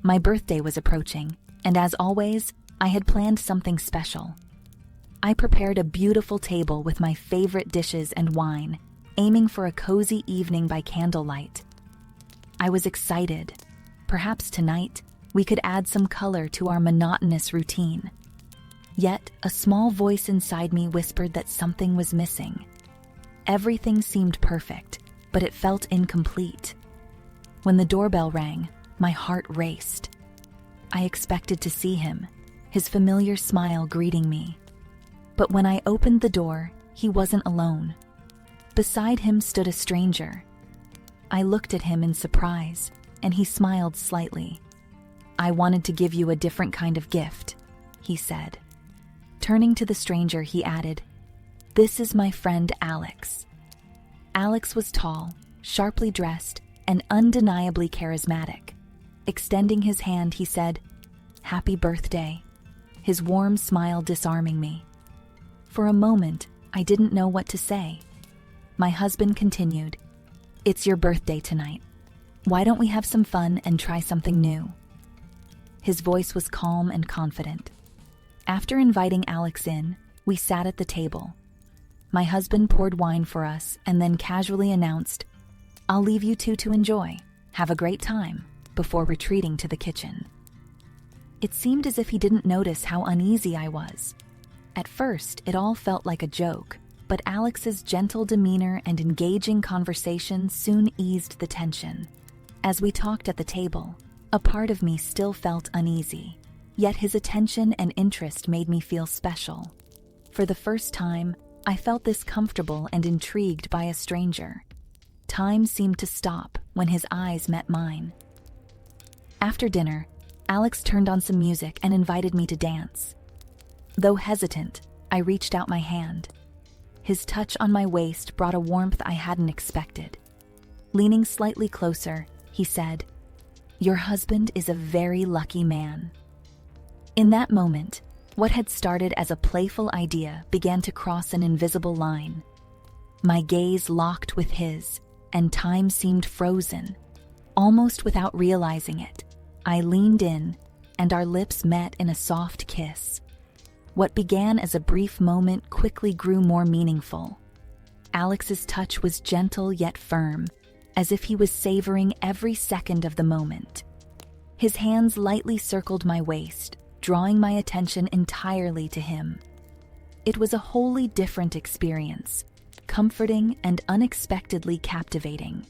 My birthday was approaching, and as always, I had planned something special. I prepared a beautiful table with my favorite dishes and wine, aiming for a cozy evening by candlelight. I was excited. Perhaps tonight, we could add some color to our monotonous routine. Yet, a small voice inside me whispered that something was missing. Everything seemed perfect, but it felt incomplete. When the doorbell rang, my heart raced. I expected to see him, his familiar smile greeting me. But when I opened the door, he wasn't alone. Beside him stood a stranger. I looked at him in surprise, and he smiled slightly. "I wanted to give you a different kind of gift," he said. Turning to the stranger, he added, "This is my friend Alex." Alex was tall, sharply dressed, and undeniably charismatic. Extending his hand, he said, "Happy birthday," his warm smile disarming me. For a moment, I didn't know what to say. My husband continued, "It's your birthday tonight. Why don't we have some fun and try something new?" His voice was calm and confident. After inviting Alex in, we sat at the table. My husband poured wine for us and then casually announced, "I'll leave you two to enjoy. Have a great time," before retreating to the kitchen. It seemed as if he didn't notice how uneasy I was. At first, it all felt like a joke, but Alex's gentle demeanor and engaging conversation soon eased the tension. As we talked at the table, a part of me still felt uneasy, yet his attention and interest made me feel special. For the first time, I felt this comfortable and intrigued by a stranger. Time seemed to stop when his eyes met mine. After dinner, Alex turned on some music and invited me to dance. Though hesitant, I reached out my hand. His touch on my waist brought a warmth I hadn't expected. Leaning slightly closer, he said, "Your husband is a very lucky man." In that moment, what had started as a playful idea began to cross an invisible line. My gaze locked with his, and time seemed frozen. Almost without realizing it, I leaned in, and our lips met in a soft kiss. What began as a brief moment quickly grew more meaningful. Alex's touch was gentle yet firm, as if he was savoring every second of the moment. His hands lightly circled my waist, drawing my attention entirely to him. It was a wholly different experience, comforting and unexpectedly captivating.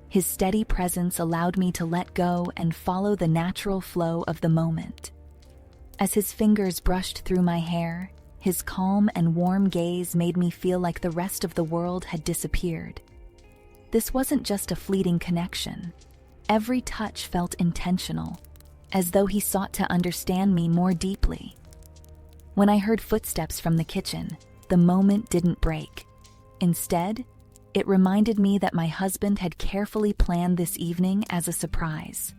His steady presence allowed me to let go and follow the natural flow of the moment. As his fingers brushed through my hair, his calm and warm gaze made me feel like the rest of the world had disappeared. This wasn't just a fleeting connection. Every touch felt intentional, as though he sought to understand me more deeply. When I heard footsteps from the kitchen, the moment didn't break. Instead, it reminded me that my husband had carefully planned this evening as a surprise.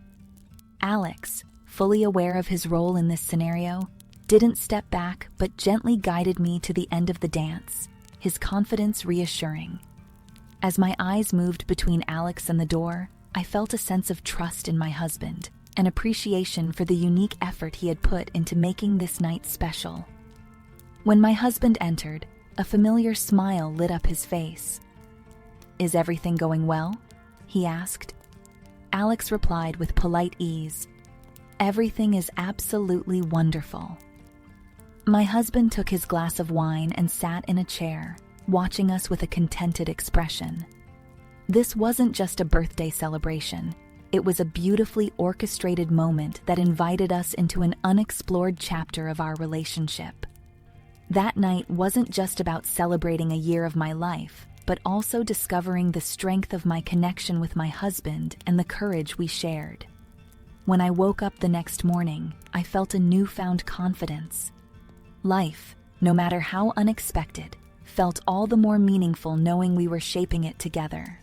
Alex, fully aware of his role in this scenario, didn't step back but gently guided me to the end of the dance, his confidence reassuring. As my eyes moved between Alex and the door, I felt a sense of trust in my husband, an appreciation for the unique effort he had put into making this night special. When my husband entered, a familiar smile lit up his face. "Is everything going well?" he asked. Alex replied with polite ease, "Everything is absolutely wonderful." My husband took his glass of wine and sat in a chair, watching us with a contented expression. This wasn't just a birthday celebration. It was a beautifully orchestrated moment that invited us into an unexplored chapter of our relationship. That night wasn't just about celebrating a year of my life, but also discovering the strength of my connection with my husband and the courage we shared. When I woke up the next morning, I felt a newfound confidence. Life, no matter how unexpected, felt all the more meaningful knowing we were shaping it together.